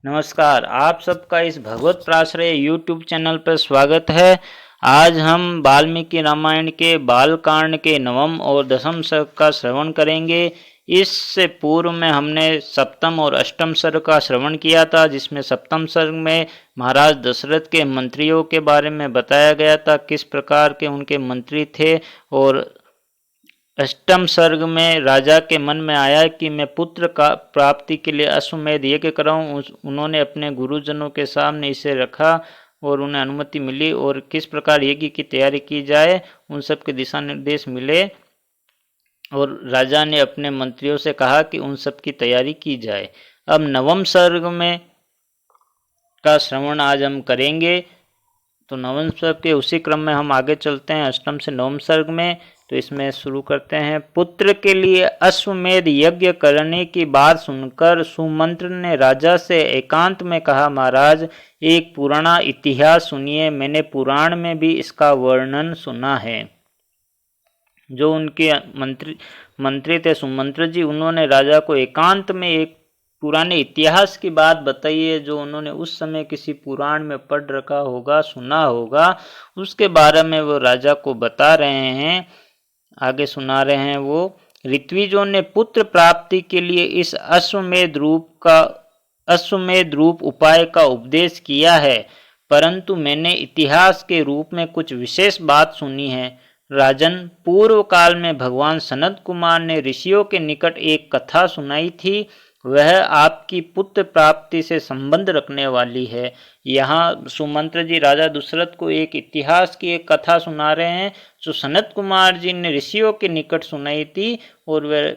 नमस्कार, आप सबका इस भगवत प्राश्रय यूट्यूब चैनल पर स्वागत है। आज हम वाल्मीकि रामायण के बालकांड के 9वें और 10वें सर्ग का श्रवण करेंगे। इससे पूर्व में हमने 7वें और 8वें सर्ग का श्रवण किया था, जिसमें 7वें सर्ग में महाराज दशरथ के मंत्रियों के बारे में बताया गया था, किस प्रकार के उनके मंत्री थे। और 8वें सर्ग में राजा के मन में आया कि मैं पुत्र का प्राप्ति के लिए अश्वमेध यज्ञ कराऊं। उन्होंने अपने गुरुजनों के सामने इसे रखा और उन्हें अनुमति मिली, और किस प्रकार यज्ञ की तैयारी की जाए उन सब के दिशा निर्देश मिले। और राजा ने अपने मंत्रियों से कहा कि उन सब की तैयारी की जाए। अब 9वें सर्ग में का श्रवण आज हम करेंगे। तो 9वें सर्ग के उसी क्रम में हम आगे चलते हैं 8वें से 9वें सर्ग में। तो इसमें शुरू करते हैं। पुत्र के लिए अश्वमेध यज्ञ करने की बात सुनकर सुमंत्र ने राजा से एकांत में कहा, महाराज एक पुराना इतिहास सुनिए। मैंने पुराण में भी इसका वर्णन सुना है। जो उनके मंत्री थे सुमंत्र जी, उन्होंने राजा को एकांत में एक पुराने इतिहास की बात बताई है, जो उन्होंने उस समय किसी पुराण में पढ़ रखा होगा, सुना होगा। उसके बारे में वो राजा को बता रहे हैं, आगे सुना रहे हैं। वो ऋत्विजों ने पुत्र प्राप्ति के लिए इस अश्वमेध रूप उपाय का उपदेश किया है, परंतु मैंने इतिहास के रूप में कुछ विशेष बात सुनी है। राजन, पूर्व काल में भगवान सनत कुमार ने ऋषियों के निकट एक कथा सुनाई थी। वह आपकी पुत्र प्राप्ति से संबंध रखने वाली है। यहाँ सुमंत्र जी राजा दशरथ को एक इतिहास की एक कथा सुना रहे हैं, जो सनत कुमार जी ने ऋषियों के निकट सुनाई थी, और वह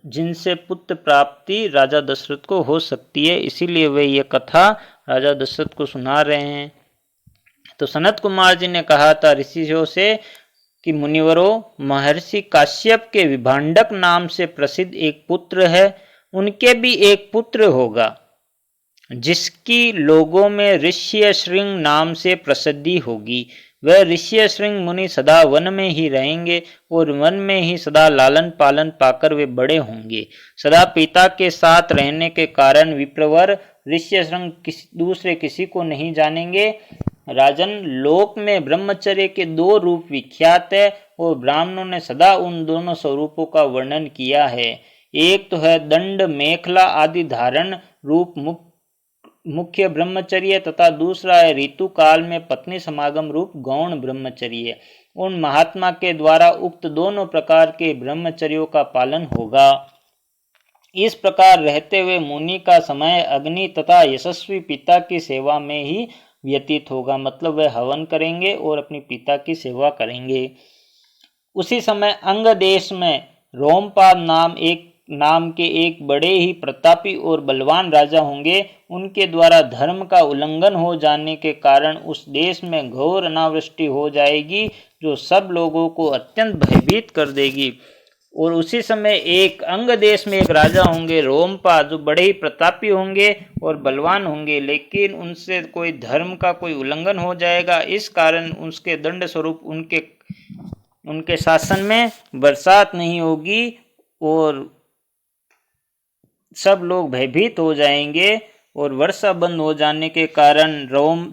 जिनसे पुत्र प्राप्ति राजा दशरथ को हो सकती है, इसीलिए वे ये कथा राजा दशरथ को सुना रहे हैं। तो सनत कुमार जी ने कहा था ऋषियों से कि मुनिवरों, महर्षि काश्यप के विभांडक नाम से प्रसिद्ध एक पुत्र है। उनके भी एक पुत्र होगा, जिसकी लोगों में ऋष्यशृंग नाम से प्रसिद्धि होगी। वह ऋष्यशृंग मुनि सदा वन में ही रहेंगे, और वन में ही सदा लालन पालन पाकर वे बड़े होंगे। सदा पिता के साथ रहने के कारण विप्रवर ऋष्यशृंग दूसरे किसी को नहीं जानेंगे। राजन, लोक में ब्रह्मचर्य के 2 रूप विख्यात है, और ब्राह्मणों ने सदा उन दोनों स्वरूपों का वर्णन किया है। एक तो है दंड मेखला आदि धारण रूप मुख्य ब्रह्मचर्य, तथा दूसरा है ऋतु काल में पत्नी समागम रूप गौण ब्रह्मचर्य। उन महात्मा के द्वारा उक्त दोनों प्रकार के ब्रह्मचर्यों का पालन होगा। इस प्रकार रहते हुए मुनि का समय अग्नि तथा यशस्वी पिता की सेवा में ही व्यतीत होगा। मतलब वह हवन करेंगे और अपनी पिता की सेवा करेंगे। उसी समय अंग देश में रोमपाद नाम के एक बड़े ही प्रतापी और बलवान राजा होंगे। उनके द्वारा धर्म का उल्लंघन हो जाने के कारण उस देश में घोर अनावृष्टि हो जाएगी, जो सब लोगों को अत्यंत भयभीत कर देगी। और उसी समय एक अंग देश में एक राजा होंगे रोमपाद, जो बड़े ही प्रतापी होंगे और बलवान होंगे, लेकिन उनसे कोई धर्म का कोई उल्लंघन हो जाएगा। इस कारण उसके दंड स्वरूप उनके शासन में बरसात नहीं होगी, और सब लोग भयभीत हो जाएंगे। और वर्षा बंद हो जाने के कारण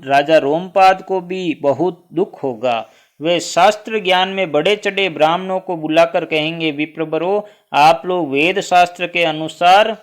राजा रोमपाद को भी बहुत दुख होगा। वे शास्त्र ज्ञान में बड़े चढ़े ब्राह्मणों को बुलाकर कहेंगे, विप्रवरों, आप लोग वेद शास्त्र के अनुसार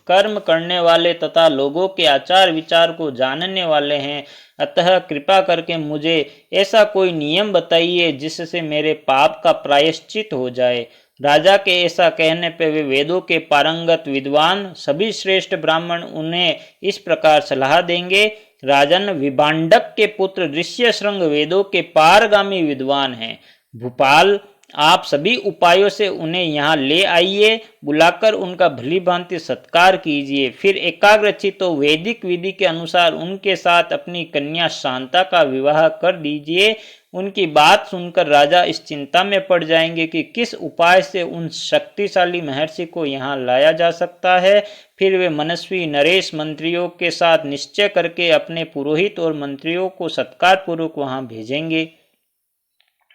कर्म करने वाले तथा लोगों के आचार विचार को जानने वाले हैं, अतः कृपा करके मुझे ऐसा कोई नियम बताइए जिससे मेरे पाप का प्रायश्चित हो जाए। राजा के ऐसा कहने पर वे वेदों के पारंगत विद्वान सभी श्रेष्ठ ब्राह्मण उन्हें इस प्रकार सलाह देंगे। राजन, विभांडक के पुत्र ऋष्यशृंग वेदों के पारगामी विद्वान हैं। भूपाल, आप सभी उपायों से उन्हें यहाँ ले आइए, बुलाकर उनका भली भांति सत्कार कीजिए। फिर एकाग्रचित्त तो वैदिक विधि के अनुसार उनके साथ अपनी कन्या शांता का विवाह कर दीजिए। उनकी बात सुनकर राजा इस चिंता में पड़ जाएंगे कि किस उपाय से उन शक्तिशाली महर्षि को यहाँ लाया जा सकता है। फिर वे मनस्वी नरेश मंत्रियों के साथ निश्चय करके अपने पुरोहित और मंत्रियों को सत्कार पूर्वक वहाँ भेजेंगे।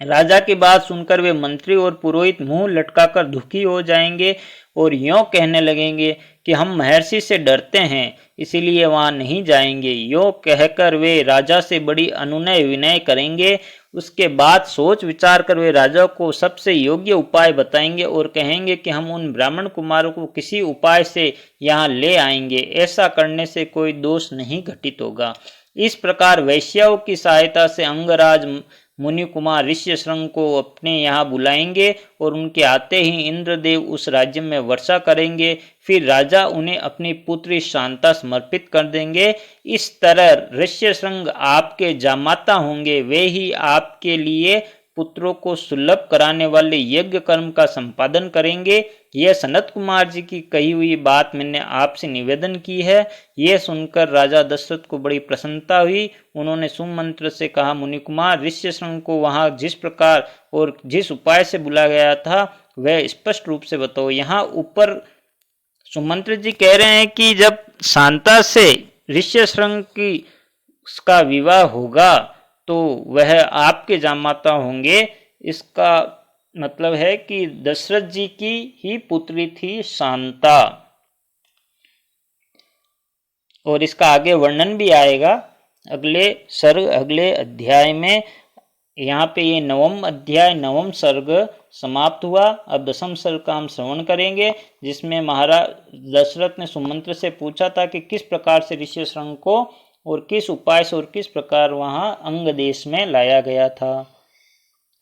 राजा की बात सुनकर वे मंत्री और पुरोहित मुंह लटकाकर दुखी हो जाएंगे और यों कहने लगेंगे कि हम महर्षि से डरते हैं, इसीलिए वहां नहीं जाएंगे। यों कहकर वे राजा से बड़ी अनुनय विनय करेंगे। उसके बाद सोच विचार कर वे राजा को सबसे योग्य उपाय बताएंगे और कहेंगे कि हम उन ब्राह्मण कुमारों को किसी उपाय से यहाँ ले आएंगे, ऐसा करने से कोई दोष नहीं घटित होगा। इस प्रकार वैश्याओं की सहायता से अंगराज मुनि कुमार ऋष्यशृंग को अपने यहाँ बुलाएंगे और उनके आते ही इंद्रदेव उस राज्य में वर्षा करेंगे। फिर राजा उन्हें अपनी पुत्री शांता समर्पित कर देंगे। इस तरह ऋष्यशृंग आपके जामाता होंगे, वे ही आपके लिए पुत्रों को सुलभ कराने वाले यज्ञ कर्म का संपादन करेंगे। यह सनत कुमार जी की कही हुई बात मैंने आपसे निवेदन की है। यह सुनकर राजा दशरथ को बड़ी प्रसन्नता हुई। उन्होंने सुमंत्र से कहा, मुनि कुमार, ऋष्यशृंग को वहां जिस प्रकार और जिस उपाय से बुलाया गया था वह स्पष्ट रूप से बताओ। यहाँ ऊपर सुमंत्र जी कह रहे हैं कि जब शांता से ऋष्यशृंग की का विवाह होगा तो वह आपके जामाता होंगे। इसका मतलब है कि दशरथ जी की ही पुत्री थी शांता, और इसका आगे वर्णन भी आएगा अगले अध्याय में। यहाँ पे ये नवम अध्याय नवम सर्ग समाप्त हुआ। अब दसम सर्ग का हम श्रवण करेंगे, जिसमें महाराज दशरथ ने सुमंत्र से पूछा था कि किस प्रकार से ऋष्यशृंग को और किस उपाय से और किस प्रकार वहां अंग देश में लाया गया था।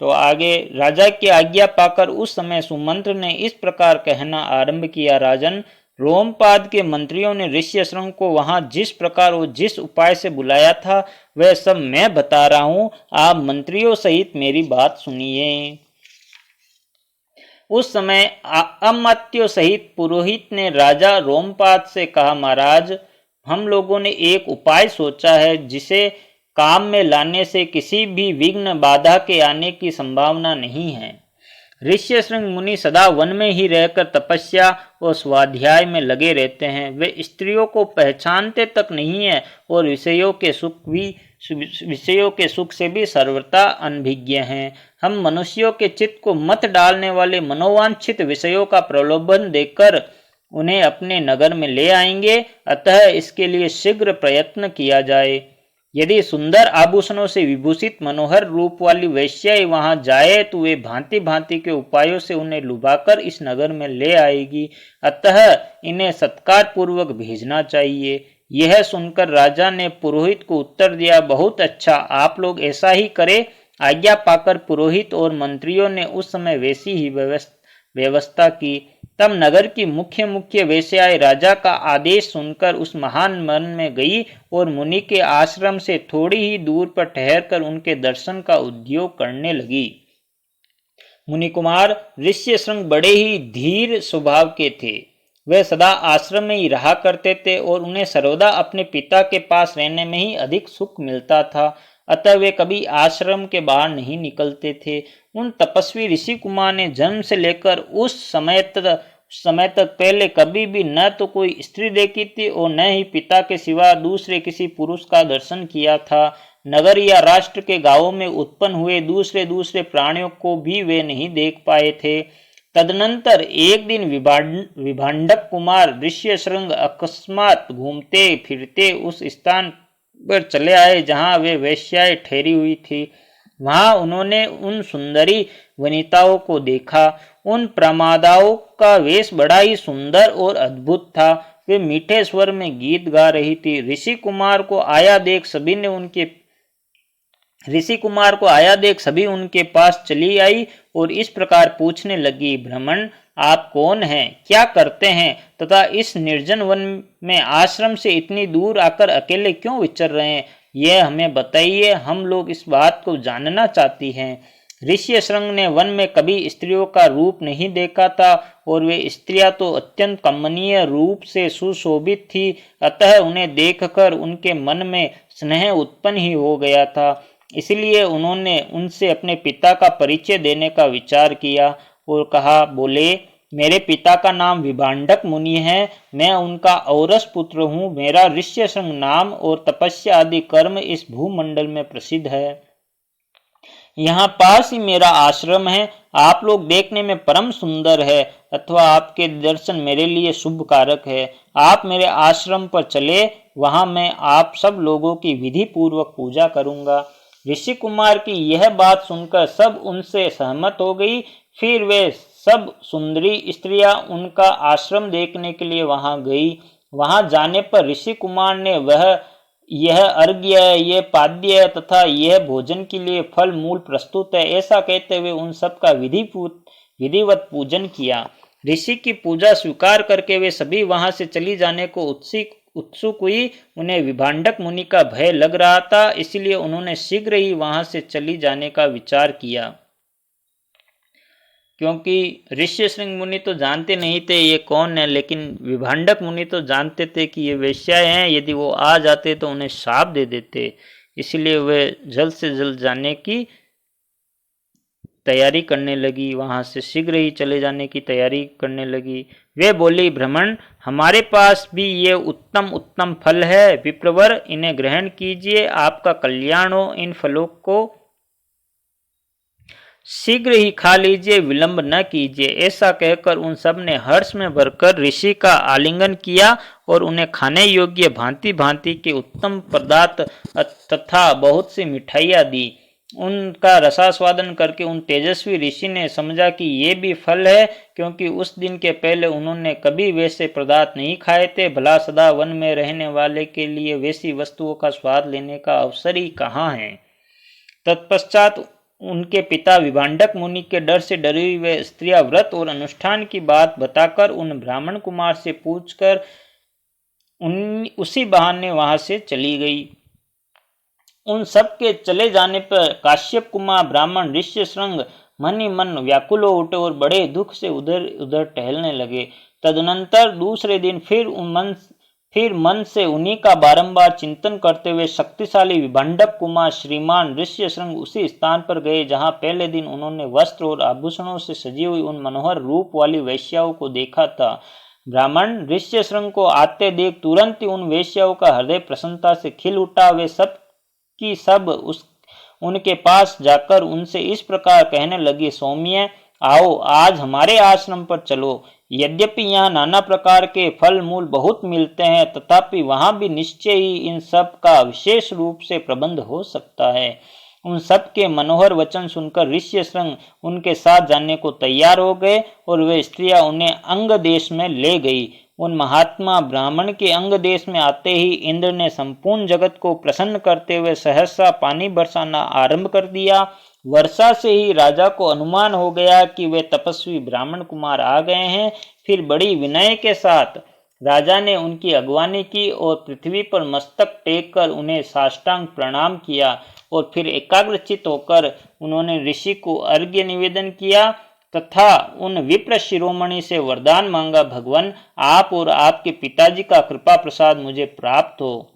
तो आगे राजा की आज्ञा पाकर उस समय सुमंत्र ने इस प्रकार कहना आरंभ किया, राजन, रोमपाद के मंत्रियों ने ऋष्यशृंग को वहां जिस प्रकार और जिस उपाय से बुलाया था वह सब मैं बता रहा हूं, आप मंत्रियों सहित मेरी बात सुनिए। उस समय अमात्यों सहित पुरोहित ने राजा रोमपाद से कहा, महाराज, हम लोगों ने एक उपाय सोचा है जिसे काम में लाने से किसी भी विघ्न बाधा के आने की संभावना नहीं है। ऋष्यशृंग मुनि सदा वन में ही रहकर तपस्या और स्वाध्याय में लगे रहते हैं। वे स्त्रियों को पहचानते तक नहीं है और विषयों के सुख से भी सर्वथा अनभिज्ञ हैं। हम मनुष्यों के चित्त को मत डालने वाले मनोवांछित विषयों का प्रलोभन देकर उन्हें अपने नगर में ले आएंगे, अतः इसके लिए शीघ्र प्रयत्न किया जाए। यदि सुंदर आभूषणों से विभूषित मनोहर रूप वाली वैश्याएं वहां जाए तो वे भांति भांति के उपायों से उन्हें लुभाकर इस नगर में ले आएगी, अतः इन्हें सत्कार पूर्वक भेजना चाहिए। यह सुनकर राजा ने पुरोहित को उत्तर दिया, बहुत अच्छा, आप लोग ऐसा ही करें। आज्ञा पाकर पुरोहित और मंत्रियों ने उस समय वैसी ही व्यवस्था की। तब नगर की मुख्य वेश्याएं राजा का आदेश सुनकर उस महान वन में गई और मुनि के आश्रम से थोड़ी ही दूर पर ठहरकर उनके दर्शन का उद्योग करने लगी। मुनि कुमार ऋष्यशृंग बड़े ही धीर स्वभाव के थे। वे सदा आश्रम में ही रहा करते थे और उन्हें सर्वदा अपने पिता के पास रहने में ही अधिक सुख मिलता था, अतः वे कभी आश्रम के बाहर नहीं निकलते थे। उन तपस्वी ऋषि कुमार ने जन्म से लेकर उस समय तक पहले कभी भी न तो कोई स्त्री देखी थी और न ही पिता के सिवा दूसरे किसी पुरुष का दर्शन किया था। नगर या राष्ट्र के गांवों में उत्पन्न हुए दूसरे प्राणियों को भी वे नहीं देख पाए थे। तदनंतर एक दिन विभांडक कुमार ऋष्यशृंग अकस्मात घूमते फिरते उस स्थान पर चले आए जहां वे वेश्याएं ठहरी हुई थी। वहां उन्होंने उन सुंदरी वनिताओं को देखा। उन प्रमादाओं का वेश बड़ा ही सुंदर और अद्भुत था। वे मीठे स्वर में गीत गा रही थी। ऋषि कुमार को आया देख सभी उनके पास चली आई और इस प्रकार पूछने लगी, ब्राह्मण, आप कौन हैं, क्या करते हैं तथा इस निर्जन वन में आश्रम से इतनी दूर आकर अकेले क्यों विचर रहे हैं, यह हमें बताइए, हम लोग इस बात को जानना चाहती हैं। ऋष्यशृंग ने वन में कभी स्त्रियों का रूप नहीं देखा था और वे स्त्रियां तो अत्यंत कमनीय रूप से सुशोभित थी, अतः उन्हें देखकर उनके मन में स्नेह उत्पन्न ही हो गया था। इसलिए उन्होंने उनसे अपने पिता का परिचय देने का विचार किया और कहा, बोले, मेरे पिता का नाम विभांडक मुनि है, मैं उनका औरस पुत्र हूँ। मेरा ऋष्यशृंग नाम और तपस्या आदि कर्म इस भूमंडल में प्रसिद्ध है। यहाँ पास ही मेरा आश्रम है, आप लोग देखने में परम सुंदर है अथवा आपके दर्शन मेरे लिए शुभ कारक है। आप मेरे आश्रम पर चले, वहां मैं आप सब लोगों की विधि पूर्वक पूजा करूंगा। ऋषि कुमार की यह बात सुनकर सब उनसे सहमत हो गई। फिर वे सब सुंदरी स्त्रियां उनका आश्रम देखने के लिए वहां गई। वहां जाने पर ऋषि कुमार ने यह अर्घ्य, यह पाद्य तथा यह भोजन के लिए फल मूल प्रस्तुत है, ऐसा कहते हुए उन सब का विधिवत पूजन किया। ऋषि की पूजा स्वीकार करके वे सभी वहां से चली जाने को उत्सुक हुई। उन्हें विभांडक मुनि का भय लग रहा था, इसलिए उन्होंने शीघ्र ही वहां से चली जाने का विचार किया। क्योंकि ऋष्यशृंग मुनि तो जानते नहीं थे ये कौन है, लेकिन विभांडक मुनि तो जानते थे कि ये वेश्याएं हैं, यदि वो आ जाते तो उन्हें शाप दे देते। इसलिए वे जल्द से जल्द जाने की तैयारी करने लगी, वहां से शीघ्र ही चले जाने की तैयारी करने लगी। वे बोली, ब्राह्मण, हमारे पास भी ये उत्तम उत्तम फल है, विप्रवर इन्हें ग्रहण कीजिए, आपका कल्याण हो। इन फलों को शीघ्र ही खा लीजिए, विलंब न कीजिए। ऐसा कहकर उन सब ने हर्ष में भरकर ऋषि का आलिंगन किया और उन्हें खाने योग्य भांति भांति के उत्तम पदार्थ तथा बहुत सी मिठाइयाँ दी। उनका रसास्वादन करके उन तेजस्वी ऋषि ने समझा कि ये भी फल है, क्योंकि उस दिन के पहले उन्होंने कभी वैसे पदार्थ नहीं खाए थे। भला सदा वन में रहने वाले के लिए वैसी वस्तुओं का स्वाद लेने का अवसर ही कहाँ है। तत्पश्चात उनके पिता विभांडक मुनि के डर से डरी हुई वे स्त्रियां व्रत और अनुष्ठान की बात बताकर उन ब्राह्मण कुमार से पूछकर उसी बहाने वहां से चली गई। उन सब के चले जाने पर काश्यप कुमार ब्राह्मण ऋष्यशृंग मन ही मन व्याकुल हो उठे और बड़े दुख से उधर उधर टहलने लगे। तदनंतर दूसरे दिन फिर मन से उन्हीं का बारंबार चिंतन करते हुए शक्तिशाली विभांडक कुमार श्रीमान ऋष्यशृंग उसी स्थान पर गए जहां पहले दिन उन्होंने वस्त्र और आभूषणों से सजी हुई उन मनोहर रूप वाली वेश्याओं को देखा था। ब्राह्मण ऋष्यशृंग को आते देख तुरंत ही उन वेश्याओं का हृदय प्रसन्नता से खिल उठा। वे सब की सब उनके पास जाकर उनसे इस प्रकार कहने लगी, सौम्य, आओ आज हमारे आश्रम पर चलो। यद्यपि यहाँ नाना प्रकार के फल मूल बहुत मिलते हैं, तथापि वहां भी निश्चय ही इन सब का विशेष रूप से प्रबंध हो सकता है। उन सब के मनोहर वचन सुनकर ऋष्यशृंग उनके साथ जाने को तैयार हो गए और वे स्त्रियां उन्हें अंग देश में ले गई। उन महात्मा ब्राह्मण के अंग देश में आते ही इंद्र ने संपूर्ण जगत को प्रसन्न करते हुए सहसा पानी बरसाना आरंभ कर दिया। वर्षा से ही राजा को अनुमान हो गया कि वे तपस्वी ब्राह्मण कुमार आ गए हैं। फिर बड़ी विनय के साथ राजा ने उनकी अगवानी की और पृथ्वी पर मस्तक टेक कर उन्हें साष्टांग प्रणाम किया और फिर एकाग्रचित होकर उन्होंने ऋषि को अर्घ्य निवेदन किया तथा उन विप्र शिरोमणि से वरदान मांगा, भगवान आप और आपके पिताजी का कृपा प्रसाद मुझे प्राप्त हो।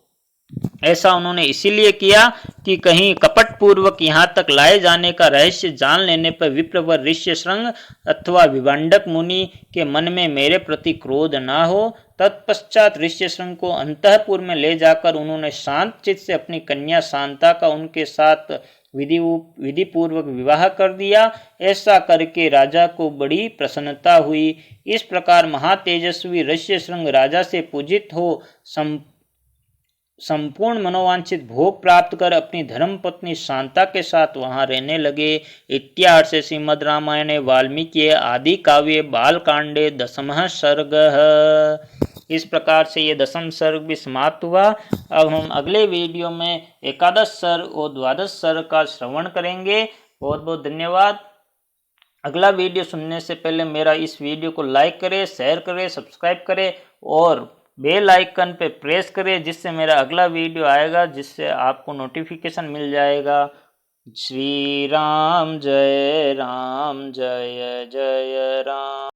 ऐसा उन्होंने इसीलिए किया कि कहीं कपट पूर्वक यहाँ तक लाए जाने का रहस्य जान लेने पर विप्रवर ऋष्यशृंग अथवा विभांडक मुनि के मन में मेरे प्रति क्रोध न हो। तत्पश्चात ऋष्यशृंग को अंतःपुर में ले जाकर उन्होंने शांत चित्त से अपनी कन्या शांता का उनके साथ विधि पूर्वक विवाह कर दिया। ऐसा करके राजा को बड़ी प्रसन्नता हुई। इस प्रकार महातेजस्वी ऋष्यशृंग राजा से पूजित हो संपूर्ण मनोवांछित भोग प्राप्त कर अपनी धर्म पत्नी शांता के साथ वहां रहने लगे। इत्यार्ष श्रीमद् रामायणे वाल्मीकि आदि काव्ये बालकांडे 10वां सर्ग। इस प्रकार से ये 10वां सर्ग भी समाप्त हुआ। अब हम अगले वीडियो में 11 सर्ग और 12 सर्ग का श्रवण करेंगे। बहुत बहुत धन्यवाद। अगला वीडियो सुनने से पहले मेरा इस वीडियो को लाइक करें, शेयर करें, सब्सक्राइब करें और बेल आइकन पे प्रेस करें, जिससे मेरा अगला वीडियो आएगा, जिससे आपको नोटिफिकेशन मिल जाएगा। श्री राम जय जय राम।